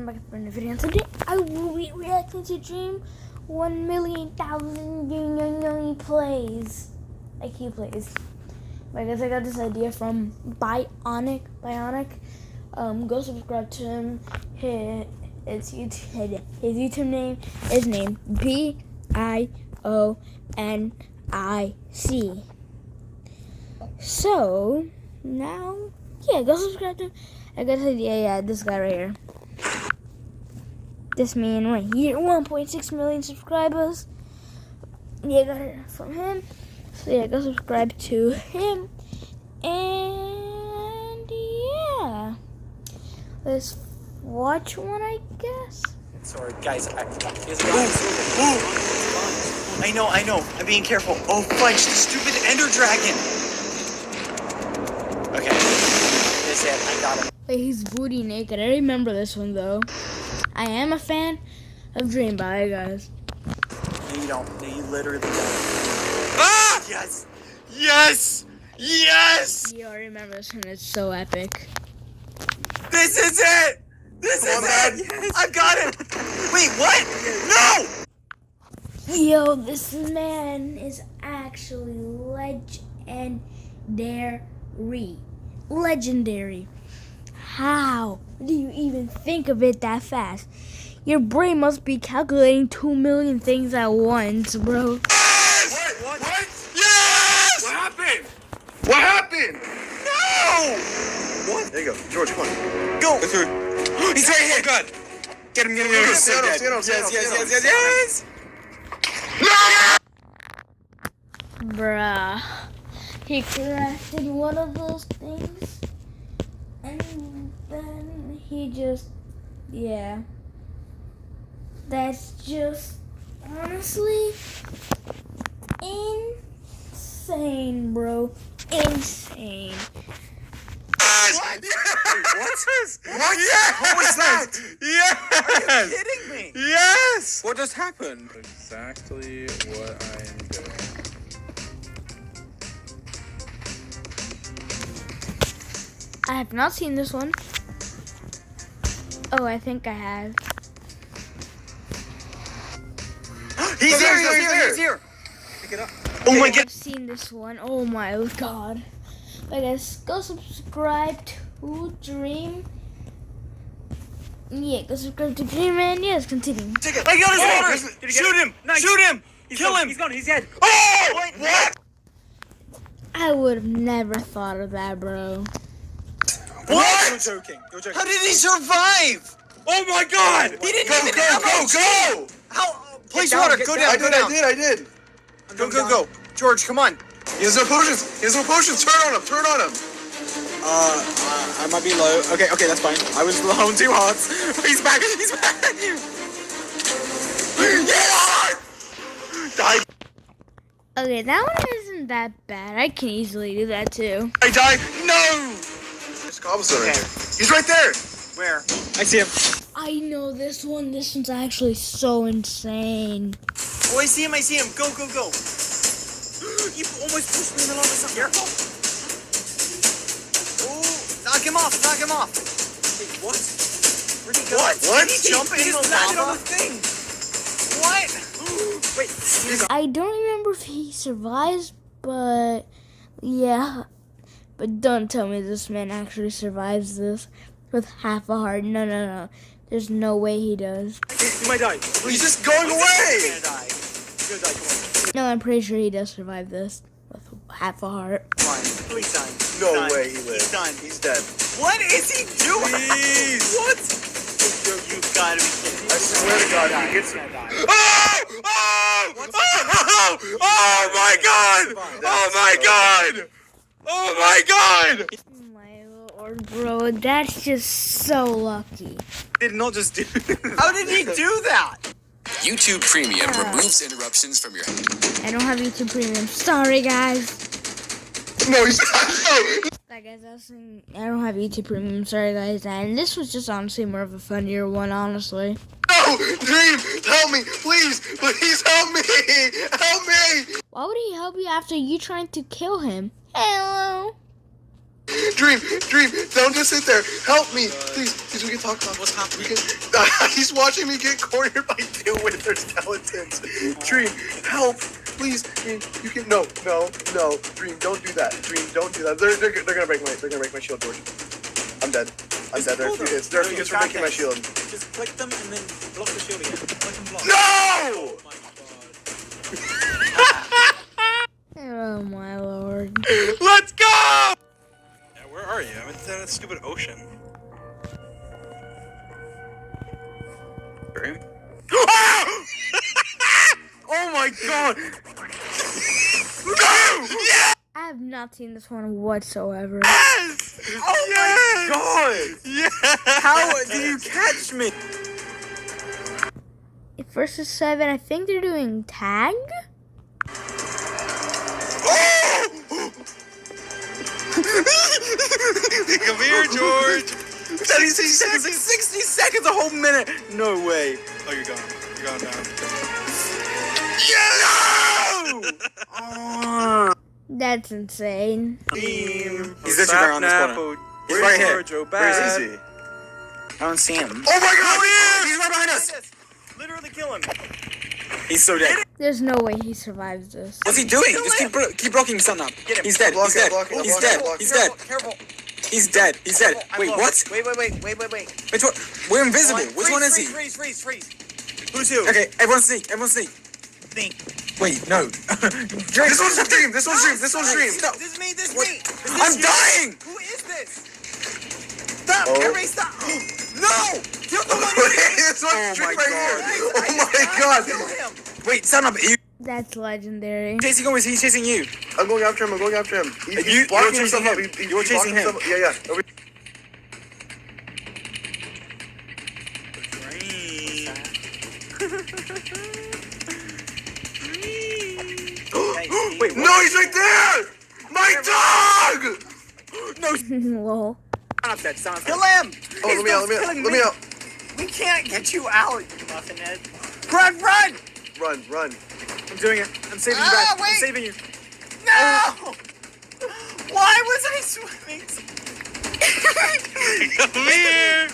welcome back to another video. And today I will be reacting to Dream 1,000,000 plays. Like he plays. I guess I got this idea from Bionic. Go subscribe to him. His YouTube name is named BIONIC. So now, yeah, go subscribe to him. I got this idea. Yeah, this guy right here. This man right here, 1.6 million subscribers. Yeah, I got it from him. So yeah, go subscribe to him. And yeah, let's watch one, I guess. Sorry, guys. I know. I'm being careful. Oh, fudge, the stupid Ender Dragon. Okay, that's it. I got him. Wait, he's booty naked. I remember this one though. I am a fan of Dream. Bye, guys. No, you don't. No, you literally don't. Ah! Yes! Yes! Yes! Yeah, I remember this one. It's so epic. This is it! This is it! Yes. I got it! Wait, what? No! Yo, this man is actually legendary. How do you even think of it that fast? Your brain must be calculating 2 million things at once, bro. Yes! What? Yes! What happened? What happened? No! What? There you go. George, come on. Go! Let's do it. He's right here! Oh, God. Get him. Stand up. Yes! Bruh. He crafted one of those things. And then he just, yeah. That's just, honestly, insane, bro. Insane. What? What? What? Yes! What was that? Yes! Are you kidding me? Yes! What just happened? Exactly what I am doing. I have not seen this one. Oh, I think I have. He's here! Pick it up. Oh my God! I've seen this one. Oh my God. I guess go subscribe to Dream. Yeah, go subscribe to Dream, and yes, continue. Take it! I got his orders! Shoot him! Nice. Shoot him! Kill him! He's gone. He's dead. Oh! What? I would have never thought of that, bro. What? You're joking. How did he survive? Oh my God! He didn't Go, even go, have go, a go! How? Place down, water. get Go down. down. Go down. I did. Go. George, come on. He has no potions. Turn on him. I might be low. Okay, that's fine. I was low on 2 hearts. He's back. Die. Okay, that one isn't that bad. I can easily do that too. I die. No! There's cobblestone right there. He's right there. Where? I see him. I know this one. This one's actually so insane. Oh, I see him. Go. You almost pushed me in the lava. So careful. Oh, knock him off. Wait, what? Where'd he go? What? Did he jump He into just the landed on lava? the thing. What? Wait. I don't remember if he survives, but yeah. But don't tell me this man actually survives this with half a heart. No. There's no way he does. He might die. He's just going He's away. gonna die. He's gonna die. Come on. No, I'm pretty sure he does survive this with half a heart. Come on. Please die. No Done. way he lives. He's done. He's dead. What is he doing? Please. What? You've got to be kidding me. I swear to God, he gets him. He's gonna die. Oh my God! Oh my God! My lord, bro, that's just so lucky. Did not just do. How did he do that? YouTube Premium removes interruptions from your... I don't have YouTube Premium. Sorry, guys. No, he's not. Like guys, I don't have YouTube Premium. Sorry, guys. And this was just honestly more of a funnier one, honestly. No, Dream, help me, please help me. Why would he help you after you trying to kill him? Hello. Dream, don't just sit there. Help me, please. We can talk about What's happening? He's watching me get cornered by 2 wither skeletons. Dream, help, please. Dream, you can. No. Dream, don't do that. Dream, don't do that. They're gonna break my shield, George. I'm dead. There are a few hits. There are a few hits for breaking my shield. Just click them and then block the shield again. Click and block. No! Oh my god. Oh my lord. Let's go! Yeah, where are you? I'm in that stupid ocean. Dream. Oh my god! No! Yeah! I have not seen this one whatsoever. Yes! Oh my god! Yeah! How did you catch me? Versus 7, I think they're doing tag? Come here, George! 70 seconds, 60 seconds, a whole minute! No way. Oh, you're gone. You're gone now. Yeah! No! That's insane. He's literally around this corner. He's right here. Where is he? I don't see him. Oh my god! He's right behind us! Literally kill him. He's so dead. There's no way he survives this. What's he doing? Just keep blocking Sun up. He's dead. He's dead. He's dead. He's dead. Careful. He's dead. He's dead. Wait, what? Wait. Which one? We're invisible. Which one is he? Freeze. Who's who? Okay, everyone sneak. Wait, no. This one's stream. This one's stream. Stop. This is me. I'm dying. Who is this? Stop! Oh. Everybody stop! No! Kill the one! This one's stream right here. Oh my god. Kill him! Wait, Sun up. Are you That's legendary. chasing him? Or is he chasing you? I'm going after him. He's You're blocking chasing himself him. up. You're chasing him. Yeah. Over. Wait, No, he's right there! My dog! Lol. Sun up dead. Sun up dead. Kill him! Oh, let me out. We can't get you out, you muffin head. Run! Run. I'm doing it. I'm saving you Ah, guys. wait. I'm saving you. No! Why was I swimming? Come here!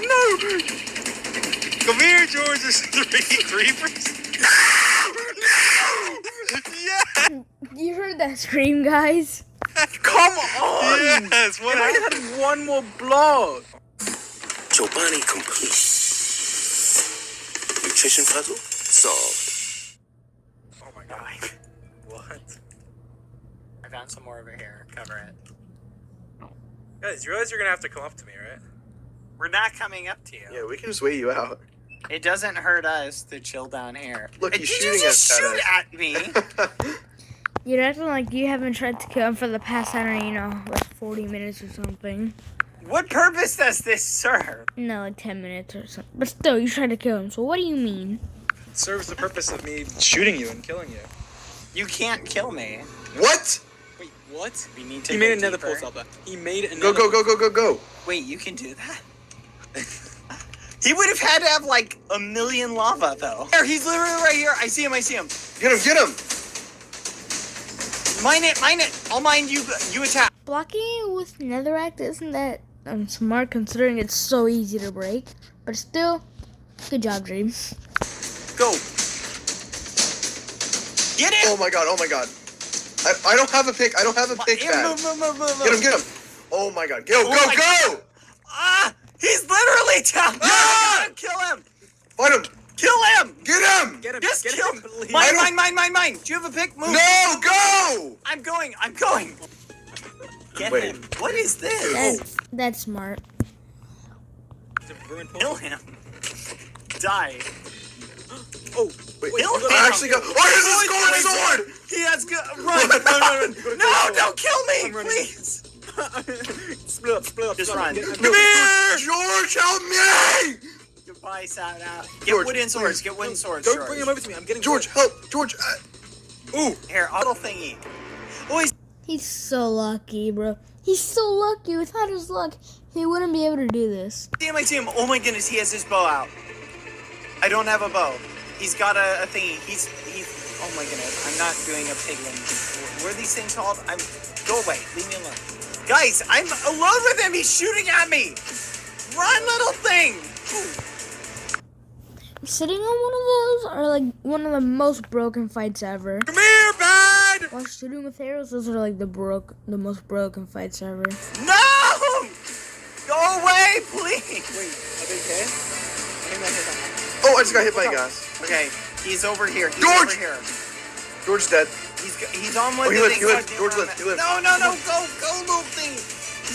No. Come here, George. There's 3 creepers. Yeah! You heard that scream, guys? Come on. Yes, what If I happened? had one more block. Chobani complete. Nutrition puzzle solved. Oh my god. What? I found some more over here. Cover it. Guys, you realize you're gonna have to come up to me, right? We're not coming up to you. Yeah, we can just wait you out. It doesn't hurt us to chill down here. Look, Did he's you shooting just at shoot us. at me? You're acting like you haven't tried to kill him for the past, I don't know, like 40 minutes or something. What purpose does this serve? No, like 10 minutes or something. But still, you tried to kill him, so what do you mean? It serves the purpose of me shooting you and killing you. You can't kill me. What? Wait, what? We need to He go made another deeper. pulse up. He made another. Go. Wait, you can do that? He would have had to have like a million lava though. There, he's literally right here. I see him. Get him. Mine it. I'll mind you. You attack. Blocking with netherrack isn't that smart considering it's so easy to break. But still, good job, Dream. Go. Get it. Oh my god. I don't have a pick. I don't have a pick pad. Move. Get him. Oh my god. Go. Ah! He's literally down. Ah! Kill him. Fight him. Kill him. Get him. Get him. Just Get kill him. him. Mine. Do you have a pick? Move. No, go. I'm going. Get Wait. him. What is this? That's smart. Kill him. Die. Oh, wait. Kill him. I actually got. Oh, here's his sword. He has good. Run. No, don't kill me, I'm running. please. Split up. Just run. Come here, George. Help me. Goodbye, Sad Out. Get George, wooden swords. please. Get wooden swords. Don't bring him over to me. I'm getting George, help. George. Ooh. Here, a little thingy. Oh, He's so lucky, bro. He's so lucky. Without his luck, he wouldn't be able to do this. I see him. Oh my goodness, he has his bow out. I don't have a bow. He's got a thingy. He's. Oh my goodness, I'm not doing a piglin. What are these things called? Go away. Leave me alone. Guys, I'm alone with him. He's shooting at me. Run, little thing. Sitting on one of those are like one of the most broken fights ever. Come here, bud! While shooting with arrows, those are like the most broken fights ever. No! Go away, please. Wait, are they dead? I think that's it. Oh, I just got hit by gas. Okay, he's over here. He's George! over here. George's dead. He's on one Oh, of he the lived, things. he lived. I do George on lived, that- he lived. No, go, little thing.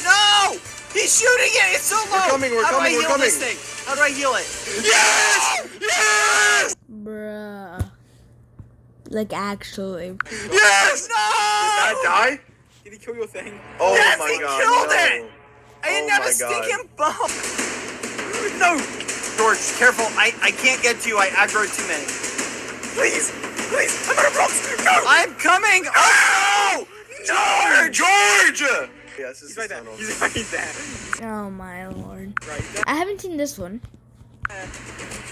No! He's shooting it. It's so low. coming, we're How coming, do I we're heal this coming. thing? How do I heal it? Yes! Yes! Bruh. Like actually. Yes! No! Did that die? Did he kill your thing? Oh Yes, my he god. killed no. it! I didn't Oh have my a stinking God. bump. No! George, careful. I can't get to you. I aggroed too many. Please! Please! I'm out of blocks! No! I'm coming! Oh! No! George! Yeah, this is He's right there. tunnel. He's right there. Oh my lord. Right there. I haven't seen this one.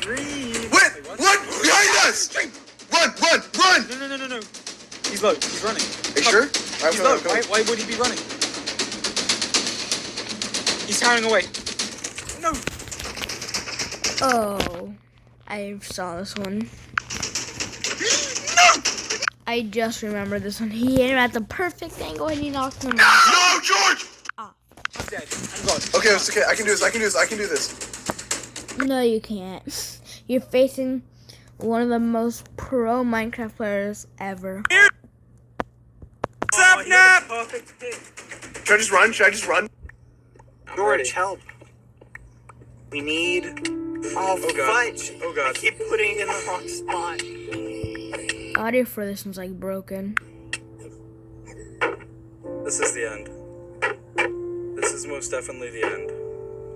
Breathe. What? Wait, What? Behind us! Run! Run! Run! No. He's low. He's running. Are you sure? I'm He's low. coming. Why would he be running? He's carrying away. No. Oh, I saw this one. No! I just remember this one. He hit him at the perfect angle and he knocked him out. No, George! I'm dead. I'm gone. Okay, it's okay. I can do this. I can do this. I can do this. No, you can't. You're facing one of the most pro Minecraft players ever. Snap, nap! Perfect hit. Should I just run? Should I just run? George, help. We need... Oh, God. fudge. Oh, God. I keep putting it in the wrong spot. Audio for this one's like broken. This is the end. This is most definitely the end.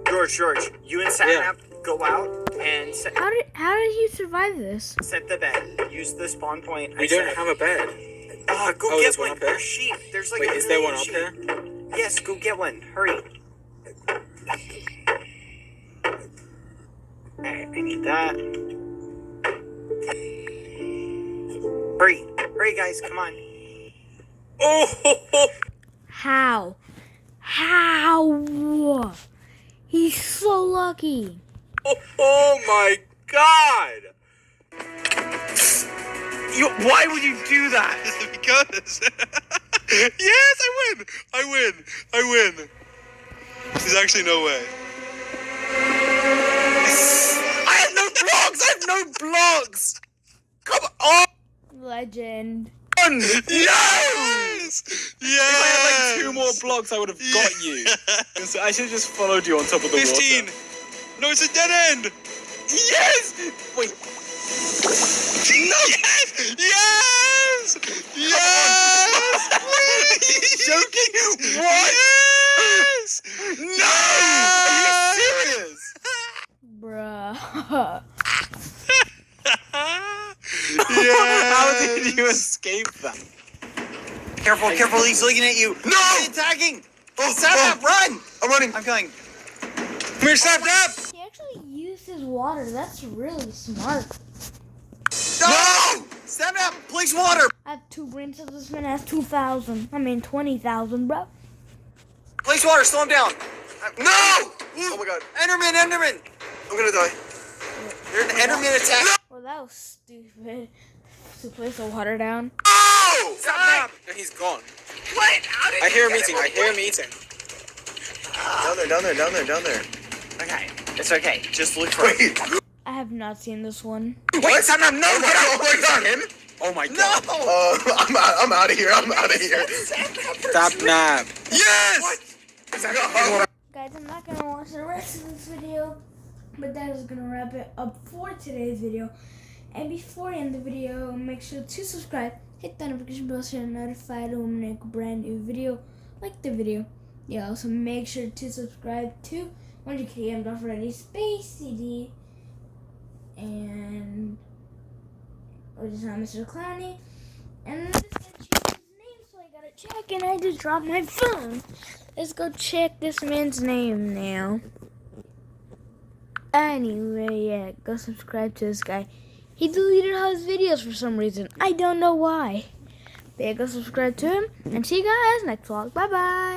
George, you and Satnap go out and set How did you survive this? the bed. Use the spawn point. We don't have a bed. Go Oh, get there's one one. up there? There's sheep. There's like Wait, a is there one million up sheep. there? Yes, go get one. Hurry. Alright, I need that. Hurry, guys, come on. Oh! How? How? He's so lucky. Oh my God! Why would you do that? Because... yes, I win! There's actually no way. I have no blocks! Come on! Legend. Yes! Yes! If I had like 2 more blocks, I would have got you. So I should have just followed you on top of the 15! water. No, it's a dead end! Yes! Wait, No! Yes! Yes! Yes! Please! joking? What? Yes! No! Are you serious? Bruh. Yes! How did you escape that? Careful, he's looking at you. No! He's attacking! Oh, Satnap, run! I'm running. I'm coming. Come here, snap up! He actually uses water. That's really smart. No! Satnap, place water! I have 2 brain cells. This man has 2,000. I mean 20,000, bro. Place water, slow him down. No! Oh my god. Enderman! I'm gonna die. There's an Enderman attack. Well, that was stupid. To place the water down. Oh! Satnap! No, he's gone. What? How did I you hear him get eating. him I hear him away? eating. Down there. Okay, it's okay. Just look for Wait. it. I have not seen this one. Wait, Satnap, no! Get out! Oh my god. Him? Oh my No! God. I'm out of here. Stop nap. Yes! Guys, I'm not gonna watch the rest of this video, but that is gonna wrap it up for today's video. And before I end the video, make sure to subscribe, hit that notification bell so you're notified when we make a brand new video. Like the video. Yeah, also make sure to subscribe to 100K. I'm not for any Space CD. And which is not Mr. Clowny. And I just gotta check his name, so I gotta check, and I just dropped my phone. Let's go check this man's name now. Anyway, yeah, go subscribe to this guy. He deleted all his videos for some reason. I don't know why. But yeah, go subscribe to him, and see you guys next vlog. Bye-bye.